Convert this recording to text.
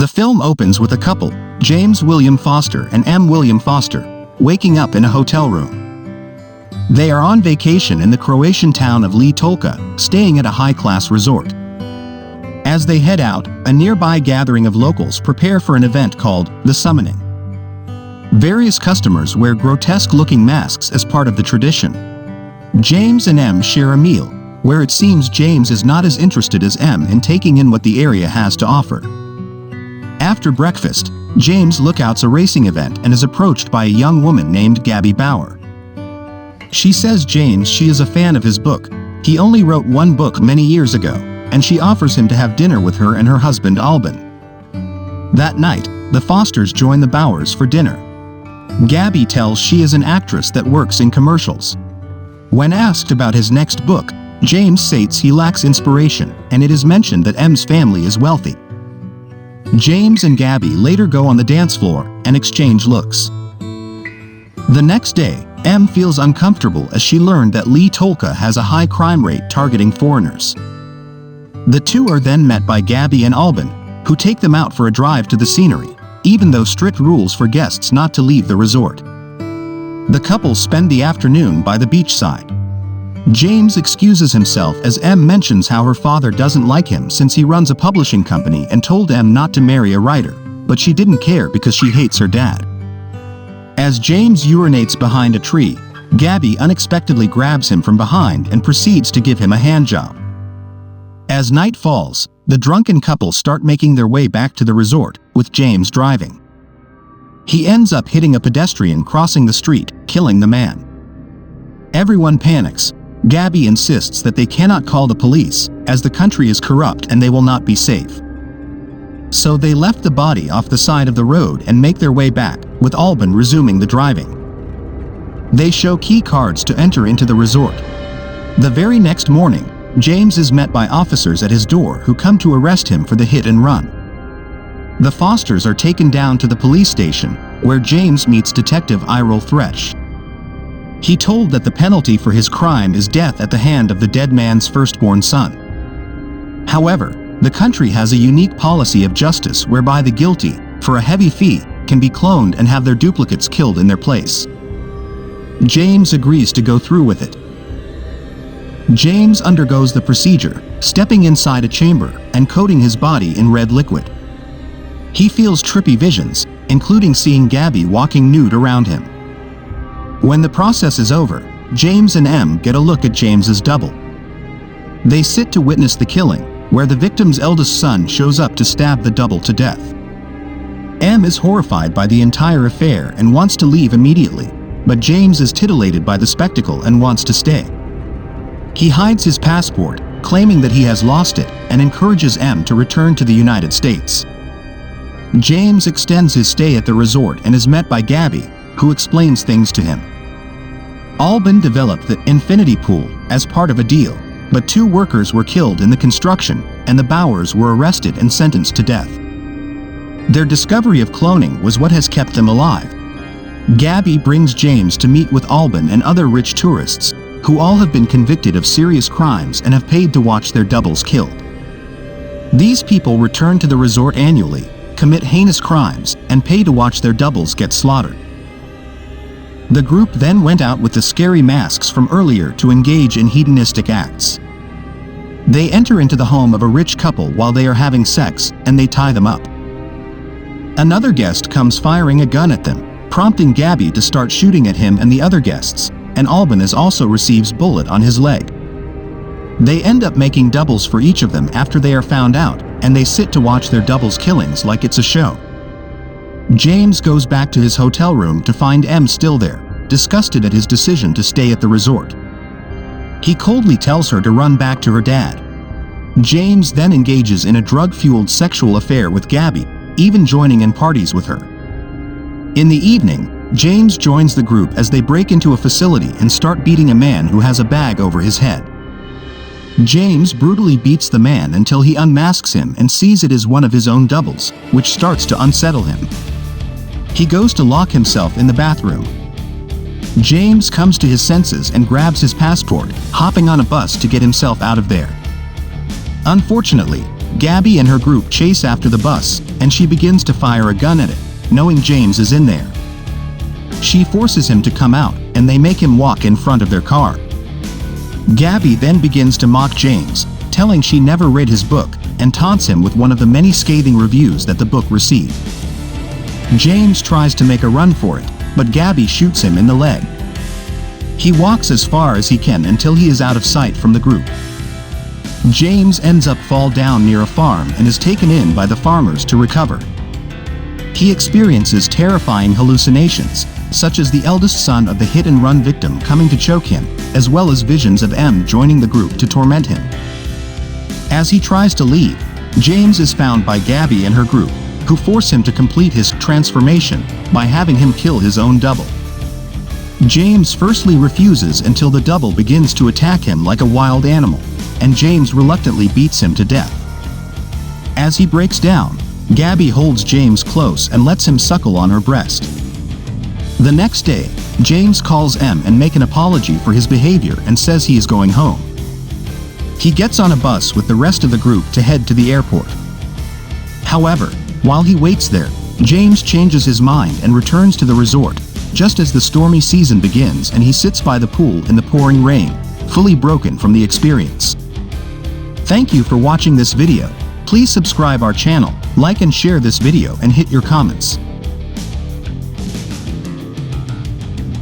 The film opens with a couple, James William Foster and M. William Foster, waking up in a hotel room. They are on vacation in the Croatian town of Tolka, staying at a high-class resort. As they head out, a nearby gathering of locals prepare for an event called The Summoning. Various customers wear grotesque-looking masks as part of the tradition. James and M share a meal, where it seems James is not as interested as M in taking in what the area has to offer. After breakfast, James lookouts a racing event and is approached by a young woman named Gabby Bauer. She says James she is a fan of his book. He only wrote one book many years ago, and she offers him to have dinner with her and her husband Albin. That night, the Fosters join the Bauers for dinner. Gabby tells she is an actress that works in commercials. When asked about his next book, James states he lacks inspiration, and it is mentioned that M's family is wealthy. James and Gabby later go on the dance floor and exchange looks. The next day, M feels uncomfortable as she learned that Tolka has a high crime rate targeting foreigners. The two are then met by Gabby and Albin, who take them out for a drive to the scenery, even though strict rules for guests not to leave the resort. The couple spend the afternoon by the beachside. James excuses himself as M mentions how her father doesn't like him since he runs a publishing company and told M not to marry a writer, but she didn't care because she hates her dad. As James urinates behind a tree, Gabby unexpectedly grabs him from behind and proceeds to give him a handjob. As night falls, the drunken couple start making their way back to the resort, with James driving. He ends up hitting a pedestrian crossing the street, killing the man. Everyone panics. Gabby insists that they cannot call the police, as the country is corrupt and they will not be safe. So they left the body off the side of the road and make their way back, with Albin resuming the driving. They show key cards to enter into the resort. The very next morning, James is met by officers at his door who come to arrest him for the hit and run. The Fosters are taken down to the police station, where James meets Detective Irel Thresh. He told that the penalty for his crime is death at the hand of the dead man's firstborn son. However, the country has a unique policy of justice whereby the guilty, for a heavy fee, can be cloned and have their duplicates killed in their place. James agrees to go through with it. James undergoes the procedure, stepping inside a chamber and coating his body in red liquid. He feels trippy visions, including seeing Gabby walking nude around him. When the process is over, James and M get a look at James's double. They sit to witness the killing, where the victim's eldest son shows up to stab the double to death. M is horrified by the entire affair and wants to leave immediately, but James is titillated by the spectacle and wants to stay. He hides his passport, claiming that he has lost it, and encourages M to return to the United States. James extends his stay at the resort and is met by Gabby, who explains things to him. Albin developed the infinity pool as part of a deal, but 2 workers were killed in the construction, and the Bauers were arrested and sentenced to death. Their discovery of cloning was what has kept them alive. Gabby brings James to meet with Albin and other rich tourists, who all have been convicted of serious crimes and have paid to watch their doubles killed. These people return to the resort annually, commit heinous crimes, and pay to watch their doubles get slaughtered. The group then went out with the scary masks from earlier to engage in hedonistic acts. They enter into the home of a rich couple while they are having sex, and they tie them up. Another guest comes firing a gun at them, prompting Gabby to start shooting at him and the other guests, and Albin also receives a bullet on his leg. They end up making doubles for each of them after they are found out, and they sit to watch their doubles killings like it's a show. James goes back to his hotel room to find M still there, disgusted at his decision to stay at the resort. He coldly tells her to run back to her dad. James then engages in a drug-fueled sexual affair with Gabby, even joining in parties with her. In the evening, James joins the group as they break into a facility and start beating a man who has a bag over his head. James brutally beats the man until he unmasks him and sees it is one of his own doubles, which starts to unsettle him. He goes to lock himself in the bathroom. James comes to his senses and grabs his passport, hopping on a bus to get himself out of there. Unfortunately, Gabby and her group chase after the bus, and she begins to fire a gun at it, knowing James is in there. She forces him to come out, and they make him walk in front of their car. Gabby then begins to mock James, telling she never read his book, and taunts him with one of the many scathing reviews that the book received. James tries to make a run for it, but Gabby shoots him in the leg. He walks as far as he can until he is out of sight from the group. James ends up fall down near a farm and is taken in by the farmers to recover. He experiences terrifying hallucinations, such as the eldest son of the hit-and-run victim coming to choke him, as well as visions of M joining the group to torment him. As he tries to leave, James is found by Gabby and her group, who force him to complete his transformation by having him kill his own double. James firstly refuses until the double begins to attack him like a wild animal, and James reluctantly beats him to death. As he breaks down, Gabby holds James close and lets him suckle on her breast. The next day, James calls M and makes an apology for his behavior and says he is going home. He gets on a bus with the rest of the group to head to the airport. However, while he waits there, James changes his mind and returns to the resort, just as the stormy season begins, and he sits by the pool in the pouring rain, fully broken from the experience. Thank you for watching this video. Please subscribe our channel, like and share this video, and hit your comments.